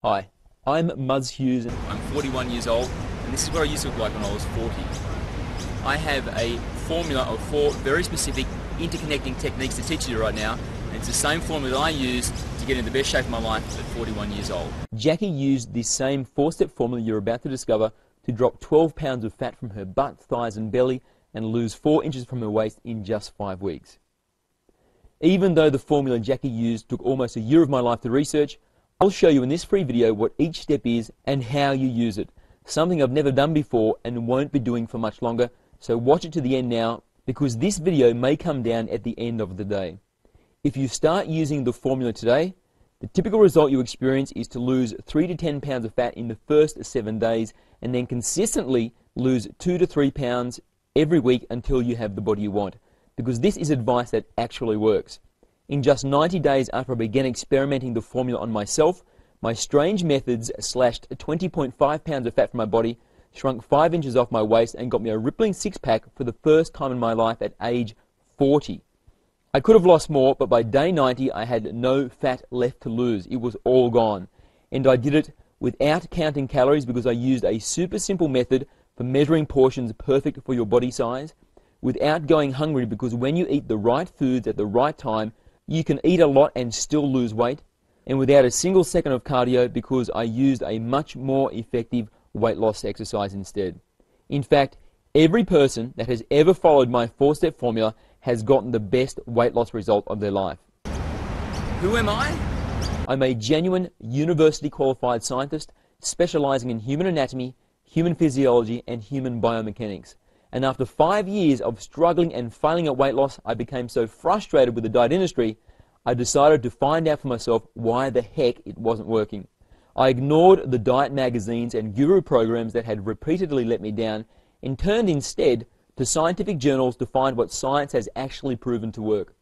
Hi, I'm Muzz Hughes. I'm 41 years old, and this is what I used to look like when I was 40. I have a formula of 4 very specific interconnecting techniques to teach you right now, and it's the same formula that I use to get in the best shape of my life at 41 years old. Jackie used this same 4-step formula you're about to discover to drop 12 pounds of fat from her butt, thighs and belly and lose 4 inches from her waist in just 5 weeks. Even though the formula Jackie used took almost a year of my life to research, I'll show you in this free video what each step is and how you use it. Something I've never done before and won't be doing for much longer, so watch it to the end now, because this video may come down at the end of the day. If you start using the formula today, the typical result you experience is to lose 3 to 10 pounds of fat in the first 7 days and then consistently lose 2 to 3 pounds every week until you have the body you want, because this is advice that actually works. In just 90 days after I began experimenting the formula on myself, my strange methods slashed 20.5 pounds of fat from my body, shrunk 5 inches off my waist and got me a rippling six-pack for the first time in my life at age 40. I could have lost more, but by day 90 I had no fat left to lose. It was all gone. And I did it without counting calories because I used a super simple method for measuring portions perfect for your body size, without going hungry because when you eat the right foods at the right time, you can eat a lot and still lose weight, and without a single second of cardio because I used a much more effective weight loss exercise instead. In fact, every person that has ever followed my 4-step formula has gotten the best weight loss result of their life. Who am I? I'm a genuine university qualified scientist specializing in human anatomy, human physiology and human biomechanics. And after 5 years of struggling and failing at weight loss, I became so frustrated with the diet industry, I decided to find out for myself why the heck it wasn't working. I ignored the diet magazines and guru programs that had repeatedly let me down and turned instead to scientific journals to find what science has actually proven to work.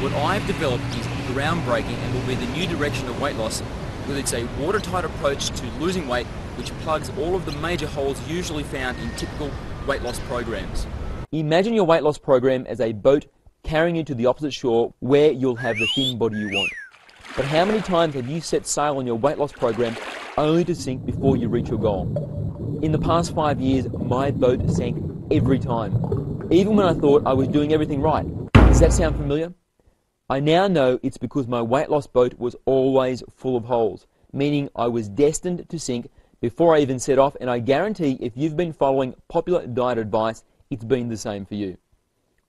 What I've developed is groundbreaking and will be the new direction of weight loss, because it's a watertight approach to losing weight which plugs all of the major holes usually found in typical weight loss programs. Imagine your weight loss program as a boat carrying you to the opposite shore where you'll have the thin body you want. But how many times have you set sail on your weight loss program only to sink before you reach your goal? In the past 5 years, my boat sank every time, even when I thought I was doing everything right. Does that sound familiar? I now know it's because my weight loss boat was always full of holes, meaning I was destined to sink before I even set off, and I guarantee if you've been following popular diet advice, it's been the same for you.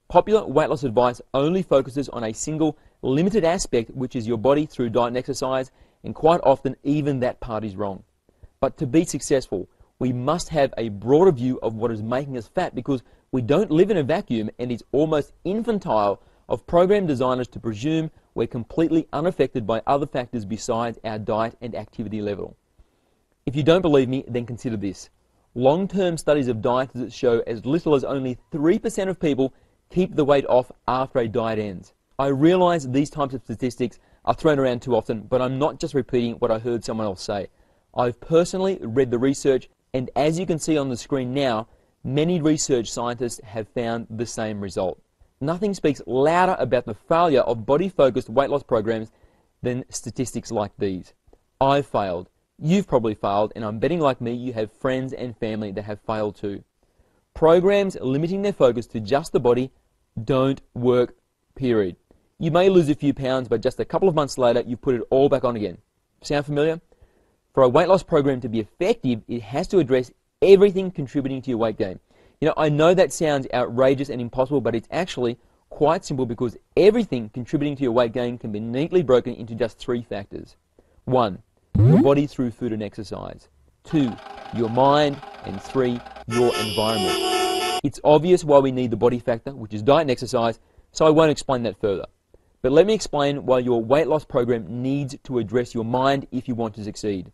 Popular weight loss advice only focuses on a single limited aspect, which is your body through diet and exercise, and quite often even that part is wrong. But to be successful, we must have a broader view of what is making us fat, because we don't live in a vacuum, and it's almost infantile of program designers to presume we're completely unaffected by other factors besides our diet and activity level. If you don't believe me, then consider this. Long-term studies of dieters show as little as only 3% of people keep the weight off after a diet ends. I realize these types of statistics are thrown around too often, but I'm not just repeating what I heard someone else say. I've personally read the research, and as you can see on the screen now, many research scientists have found the same result. Nothing speaks louder about the failure of body-focused weight loss programs than statistics like these. I've failed. You've probably failed, and I'm betting like me you have friends and family that have failed too. Programs limiting their focus to just the body don't work, period. You may lose a few pounds, but just a couple of months later, you've put it all back on again. Sound familiar? For a weight loss program to be effective, it has to address everything contributing to your weight gain. You know, I know that sounds outrageous and impossible, but it's actually quite simple, because everything contributing to your weight gain can be neatly broken into just 3 factors. 1. Your body through food and exercise. 2. Your mind. And 3. Your environment. It's obvious why we need the body factor, which is diet and exercise, so I won't explain that further. But let me explain why your weight loss program needs to address your mind if you want to succeed.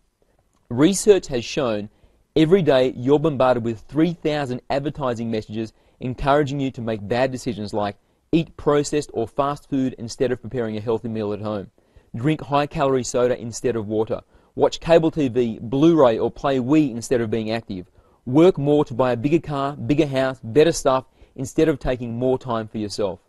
Research has shown every day you're bombarded with 3,000 advertising messages encouraging you to make bad decisions like eat processed or fast food instead of preparing a healthy meal at home, drink high-calorie soda instead of water, watch cable TV, Blu-ray or play Wii instead of being active, work more to buy a bigger car, bigger house, better stuff instead of taking more time for yourself.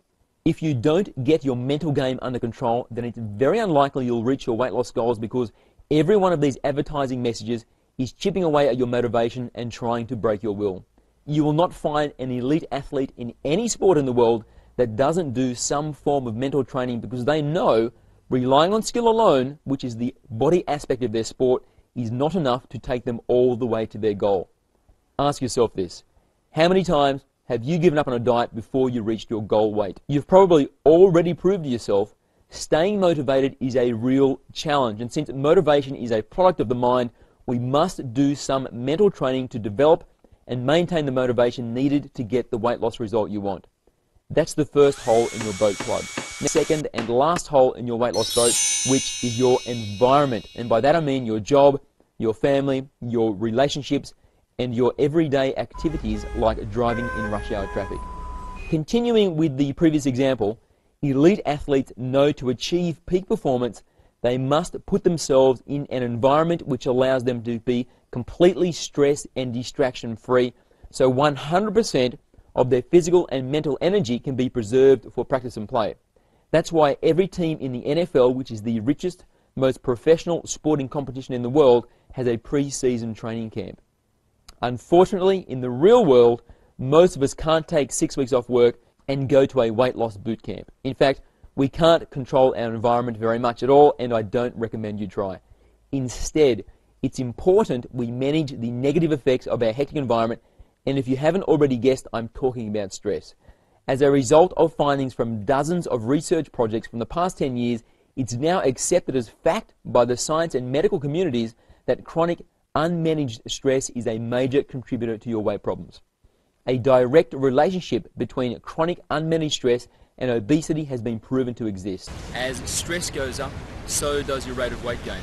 If you don't get your mental game under control, then it's very unlikely you'll reach your weight loss goals, because Every one of these advertising messages is chipping away at your motivation and trying to break your will. You will not find an elite athlete in any sport in the world that doesn't do some form of mental training, because they know relying on skill alone, which is the body aspect of their sport, is not enough to take them all the way to their goal. Ask yourself this: how many times have you given up on a diet before you reached your goal weight? You've probably already proved to yourself staying motivated is a real challenge, and since motivation is a product of the mind, we must do some mental training to develop and maintain the motivation needed to get the weight loss result you want. That's the first hole in your boat club. The second and last hole in your weight loss boat, which is your environment. And by that I mean your job, your family, your relationships, and your everyday activities like driving in rush hour traffic. Continuing with the previous example, elite athletes know to achieve peak performance, they must put themselves in an environment which allows them to be completely stress and distraction free, so 100% of their physical and mental energy can be preserved for practice and play. That's why every team in the NFL, which is the richest, most professional sporting competition in the world, has a pre-season training camp. Unfortunately, in the real world, most of us can't take 6 weeks off work and go to a weight loss boot camp. In fact, we can't control our environment very much at all, and I don't recommend you try. Instead, it's important we manage the negative effects of our hectic environment, and if you haven't already guessed, I'm talking about stress. As a result of findings from dozens of research projects from the past 10 years, it's now accepted as fact by the science and medical communities that chronic, unmanaged stress is a major contributor to your weight problems. A direct relationship between chronic, unmanaged stress and obesity has been proven to exist. As stress goes up, so does your rate of weight gain.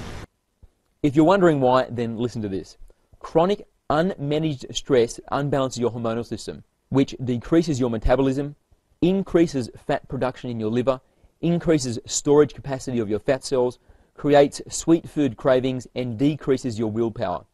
If you're wondering why, then listen to this. Chronic, unmanaged stress unbalances your hormonal system, which decreases your metabolism, increases fat production in your liver, increases storage capacity of your fat cells, creates sweet food cravings, and decreases your willpower.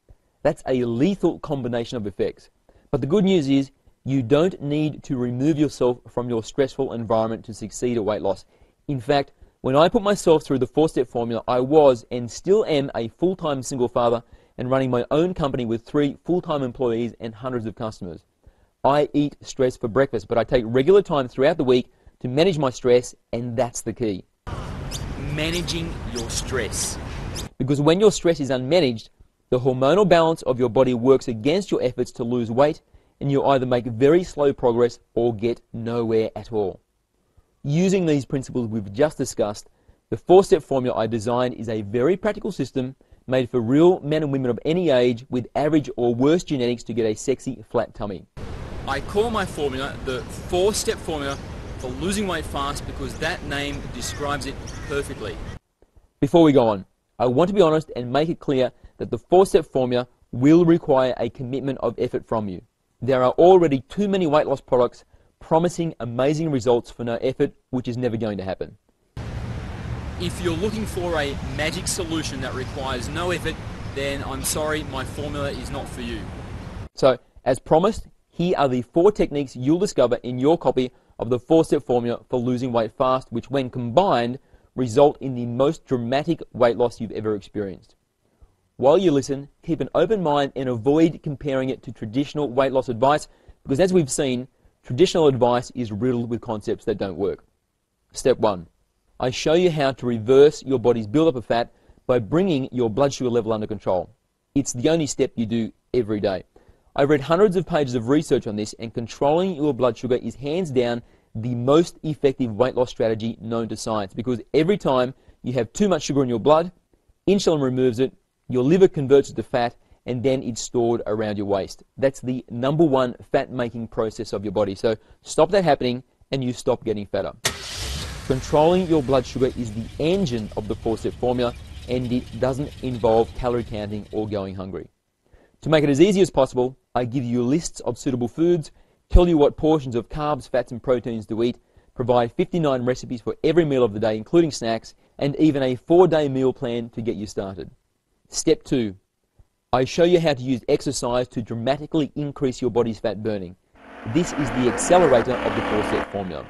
That's a lethal combination of effects. But the good news is, you don't need to remove yourself from your stressful environment to succeed at weight loss. In fact, when I put myself through the 4-step formula, I was and still am a full-time single father and running my own company with 3 full-time employees and hundreds of customers. I eat stress for breakfast, but I take regular time throughout the week to manage my stress, and that's the key. Managing your stress. Because when your stress is unmanaged, the hormonal balance of your body works against your efforts to lose weight, and you either make very slow progress or get nowhere at all. Using these principles we've just discussed, the 4-step formula I designed is a very practical system made for real men and women of any age with average or worse genetics to get a sexy flat tummy. I call my formula the 4-step formula for losing weight fast because that name describes it perfectly. Before we go on, I want to be honest and make it clear that the 4-step formula will require a commitment of effort from you. There are already too many weight loss products promising amazing results for no effort, which is never going to happen. If you're looking for a magic solution that requires no effort, then I'm sorry, my formula is not for you. So, as promised, here are the 4 techniques you'll discover in your copy of the 4-step formula for losing weight fast, which when combined, result in the most dramatic weight loss you've ever experienced. While you listen, keep an open mind and avoid comparing it to traditional weight loss advice, because as we've seen, traditional advice is riddled with concepts that don't work. Step 1. I show you how to reverse your body's buildup of fat by bringing your blood sugar level under control. It's the only step you do every day. I've read hundreds of pages of research on this, and controlling your blood sugar is hands down the most effective weight loss strategy known to science, because every time you have too much sugar in your blood, insulin removes it, your liver converts it to fat, and then it's stored around your waist. That's the #1 fat-making process of your body. So stop that happening, and you stop getting fatter. Controlling your blood sugar is the engine of the 4-step formula, and it doesn't involve calorie counting or going hungry. To make it as easy as possible, I give you lists of suitable foods, tell you what portions of carbs, fats, and proteins to eat, provide 59 recipes for every meal of the day, including snacks, and even a 4-day meal plan to get you started. Step 2. I show you how to use exercise to dramatically increase your body's fat burning. This is the accelerator of the 4-step formula.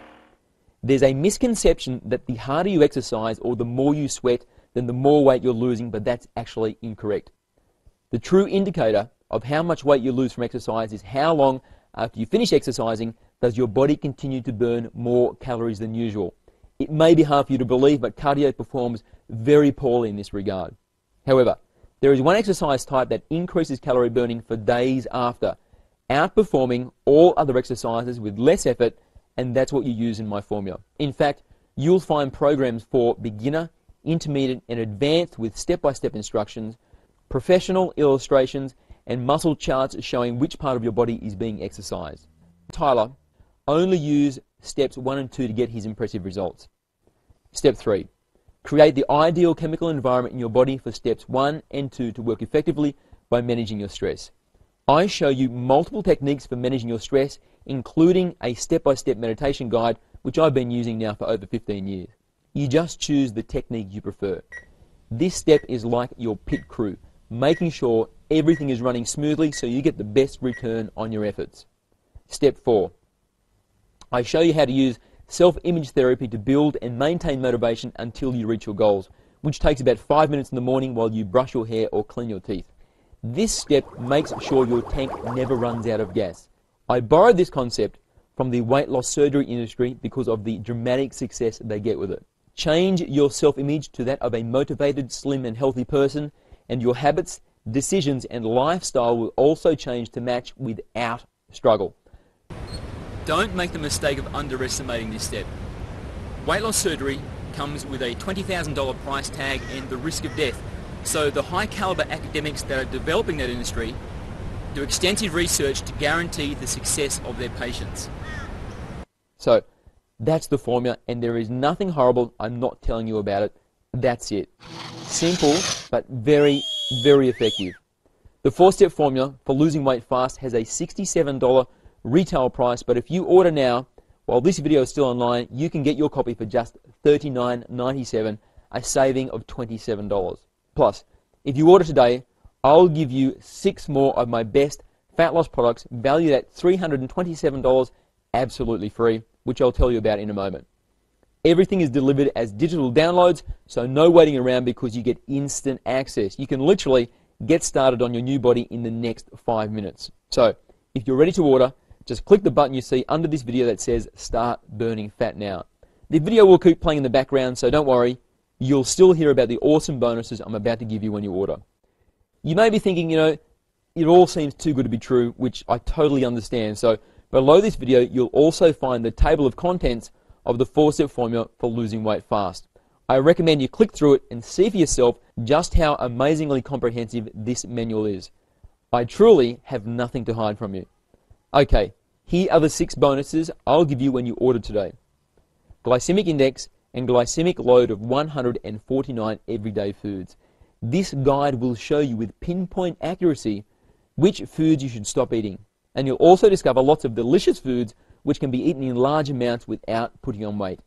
There's a misconception that the harder you exercise or the more you sweat, then the more weight you're losing, but that's actually incorrect. The true indicator of how much weight you lose from exercise is how long after you finish exercising does your body continue to burn more calories than usual. It may be hard for you to believe, but cardio performs very poorly in this regard. However, there is one exercise type that increases calorie burning for days after, outperforming all other exercises with less effort, and that's what you use in my formula. In fact, you'll find programs for beginner, intermediate, and advanced with step-by-step instructions, professional illustrations, and muscle charts showing which part of your body is being exercised. Tyler only used steps 1 and 2 to get his impressive results. Step 3. Create the ideal chemical environment in your body for steps 1 and 2 to work effectively by managing your stress. I show you multiple techniques for managing your stress, including a step-by-step meditation guide, which I've been using now for over 15 years. You just choose the technique you prefer. This step is like your pit crew, making sure everything is running smoothly so you get the best return on your efforts. Step 4. I show you how to use self-image therapy to build and maintain motivation until you reach your goals, which takes about 5 minutes in the morning while you brush your hair or clean your teeth. This step makes sure your tank never runs out of gas. I borrowed this concept from the weight loss surgery industry because of the dramatic success they get with it. Change your self-image to that of a motivated, slim and healthy person, and your habits, decisions and lifestyle will also change to match without struggle. Don't make the mistake of underestimating this step. Weight loss surgery comes with a $20,000 price tag and the risk of death. So the high caliber academics that are developing that industry do extensive research to guarantee the success of their patients. So that's the formula, and there is nothing horrible I'm not telling you about it. That's it. Simple, but very, very effective. The 4-step formula for losing weight fast has a $67 retail price, but if you order now, while this video is still online, you can get your copy for just $39.97, a saving of $27. Plus, if you order today, I'll give you 6 more of my best fat loss products valued at $327 absolutely free, which I'll tell you about in a moment. Everything is delivered as digital downloads, so no waiting around because you get instant access. You can literally get started on your new body in the next 5 minutes. So, if you're ready to order, just click the button you see under this video that says Start Burning Fat Now. The video will keep playing in the background, so don't worry. You'll still hear about the awesome bonuses I'm about to give you when you order. You may be thinking, it all seems too good to be true, which I totally understand. So below this video, you'll also find the table of contents of the 4-step formula for losing weight fast. I recommend you click through it and see for yourself just how amazingly comprehensive this manual is. I truly have nothing to hide from you. Okay, here are the 6 bonuses I'll give you when you order today. Glycemic index and glycemic load of 149 everyday foods. This guide will show you with pinpoint accuracy which foods you should stop eating. And you'll also discover lots of delicious foods which can be eaten in large amounts without putting on weight.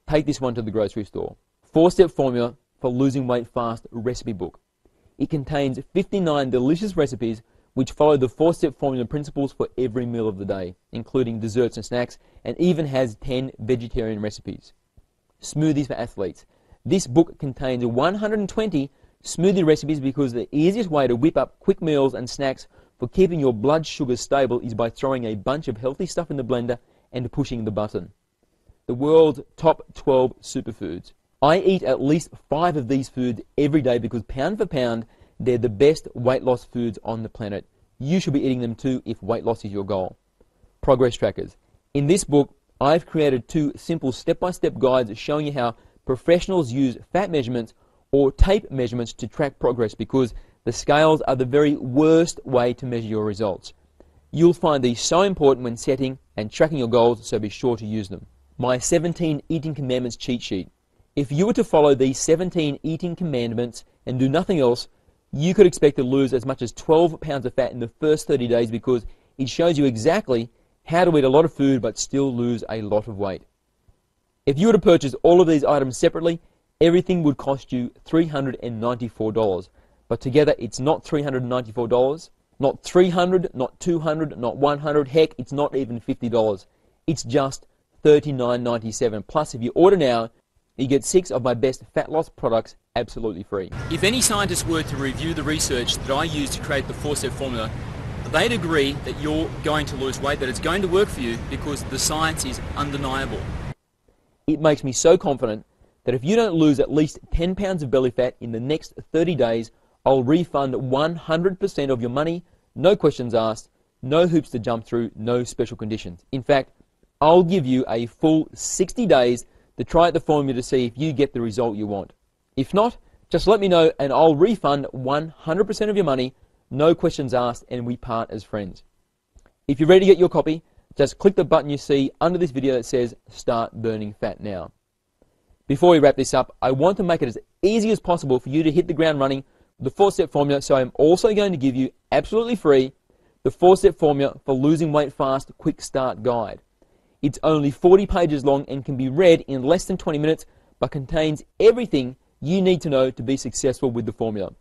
Take this one to the grocery store. 4-step formula for losing weight fast recipe book. It contains 59 delicious recipes which follow the 4-step formula principles for every meal of the day, including desserts and snacks, and even has 10 vegetarian recipes. Smoothies for athletes. This book contains 120 smoothie recipes because the easiest way to whip up quick meals and snacks for keeping your blood sugar stable is by throwing a bunch of healthy stuff in the blender and pushing the button. The world's top 12 superfoods. I eat at least 5 of these foods every day because pound for pound, they're the best weight loss foods on the planet. You should be eating them too if weight loss is your goal. Progress trackers. In this book, I've created 2 simple step-by-step guides showing you how professionals use fat measurements or tape measurements to track progress because the scales are the very worst way to measure your results. You'll find these so important when setting and tracking your goals, so be sure to use them. My 17 Eating Commandments cheat sheet. If you were to follow these 17 eating commandments and do nothing else, you could expect to lose as much as 12 pounds of fat in the first 30 days because it shows you exactly how to eat a lot of food but still lose a lot of weight. If you were to purchase all of these items separately, everything would cost you $394. But together, it's not $394, not $300, not $200, not $100. Heck, it's not even $50. It's just $39.97. Plus, if you order now, You get 6 of my best fat loss products absolutely free. If any scientist were to review the research that I used to create the 4-step formula, they'd agree that you're going to lose weight, that it's going to work for you because the science is undeniable. It makes me so confident that if you don't lose at least 10 pounds of belly fat in the next 30 days, I'll refund 100% of your money, no questions asked, no hoops to jump through, no special conditions. In fact, I'll give you a full 60 days to try out the formula to see if you get the result you want. If not, just let me know and I'll refund 100% of your money, no questions asked, and we part as friends. If you're ready to get your copy, just click the button you see under this video that says Start Burning Fat Now. Before we wrap this up, I want to make it as easy as possible for you to hit the ground running with the 4-step formula, so I'm also going to give you absolutely free the 4-step formula for losing weight fast quick start guide. It's only 40 pages long and can be read in less than 20 minutes, but contains everything you need to know to be successful with the formula.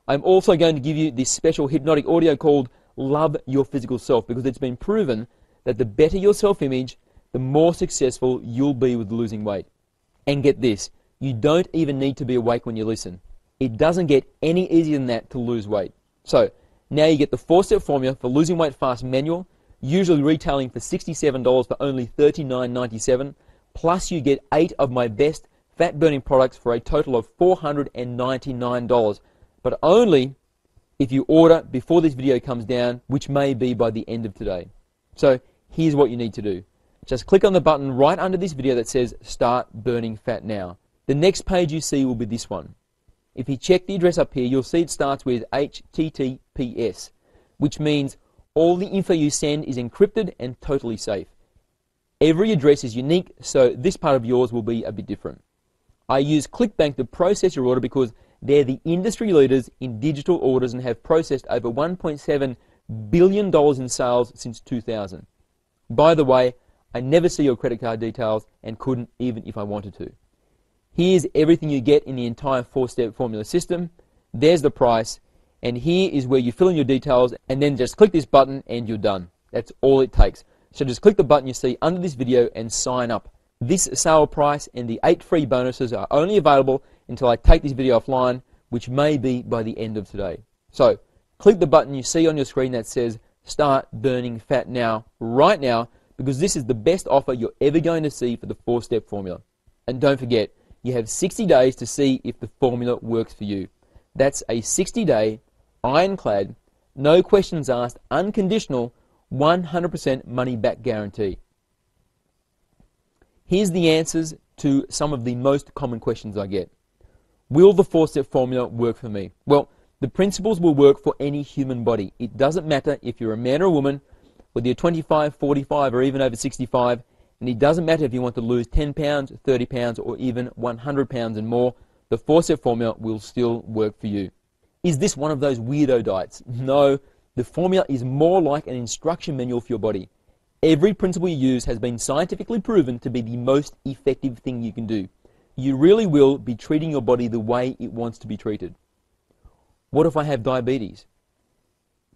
I'm also going to give you this special hypnotic audio called Love Your Physical Self, because it's been proven that the better your self-image, the more successful you'll be with losing weight. And get this, you don't even need to be awake when you listen. It doesn't get any easier than that to lose weight. So, now you get the 4-step formula for losing weight fast manual, usually retailing for $67 for only $39.97, plus you get 8 of my best fat-burning products for a total of $499, but only if you order before this video comes down, which may be by the end of today. So, here's what you need to do. Just click on the button right under this video that says Start Burning Fat Now. The next page you see will be this one. If you check the address up here, you'll see it starts with HTTPS, which means all the info you send is encrypted and totally safe. Every address is unique, so this part of yours will be a bit different. I use ClickBank to process your order because they're the industry leaders in digital orders and have processed over $1.7 billion in sales since 2000. By the way, I never see your credit card details and couldn't even if I wanted to. Here's everything you get in the entire 4-step formula system. There's the price, and here is where you fill in your details, and then just click this button and you're done. That's all it takes. So just click the button you see under this video and sign up. This sale price and the 8 free bonuses are only available until I take this video offline, which may be by the end of today. So click the button you see on your screen that says Start Burning Fat Now, right now, because this is the best offer you're ever going to see for the 4-step formula. And don't forget, you have 60 days to see if the formula works for you. That's a 60-day, ironclad, no questions asked, unconditional, 100% money-back guarantee. Here's the answers to some of the most common questions I get. Will the 4-step formula work for me? Well, the principles will work for any human body. It doesn't matter if you're a man or a woman, whether you're 25, 45, or even over 65, and it doesn't matter if you want to lose 10 pounds, 30 pounds, or even 100 pounds and more, the 4-step formula will still work for you. Is this one of those weirdo diets? No, the formula is more like an instruction manual for your body. Every principle you use has been scientifically proven to be the most effective thing you can do. You really will be treating your body the way it wants to be treated. What if I have diabetes?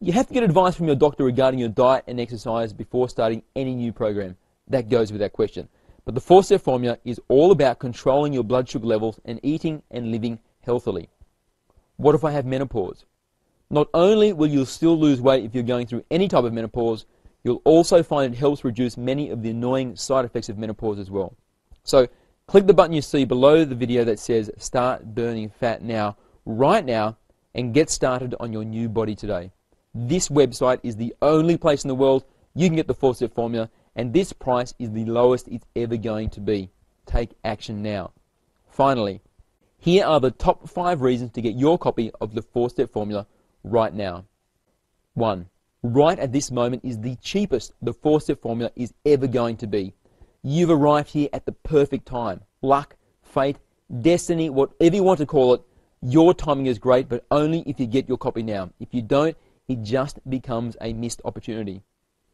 You have to get advice from your doctor regarding your diet and exercise before starting any new program. That goes without question. But the 4-step formula is all about controlling your blood sugar levels and eating and living healthily. What if I have menopause? Not only will you still lose weight if you're going through any type of menopause, you'll also find it helps reduce many of the annoying side effects of menopause as well. So click the button you see below the video that says Start Burning Fat Now, right now, and get started on your new body today. This website is the only place in the world you can get the 4-step formula, and this price is the lowest it's ever going to be. Take action now. Finally, here are the top 5 reasons to get your copy of the 4-step formula right now. 1. Right at this moment is the cheapest the 4-step formula is ever going to be. You've arrived here at the perfect time. Luck, fate, destiny, whatever you want to call it, your timing is great, but only if you get your copy now. If you don't, it just becomes a missed opportunity.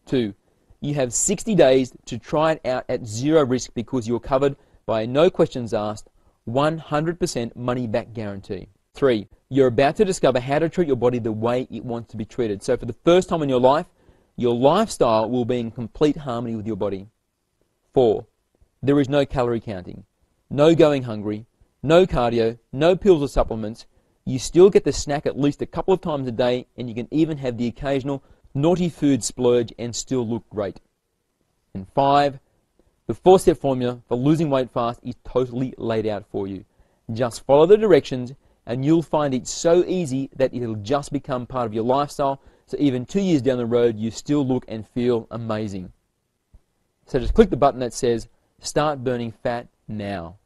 2. You have 60 days to try it out at zero risk because you're covered by a no questions asked, 100% money back guarantee. 3. You're about to discover how to treat your body the way it wants to be treated. So for the first time in your life, your lifestyle will be in complete harmony with your body. 4. There is no calorie counting. no going hungry, no cardio, no pills or supplements. You still get the snack at least a couple of times a day, and you can even have the occasional naughty food splurge and still look great. And 5, the 4-step formula for losing weight fast is totally laid out for you. Just follow the directions and you'll find it so easy that it'll just become part of your lifestyle, so even 2 years down the road you still look and feel amazing. So just click the button that says Start Burning Fat now.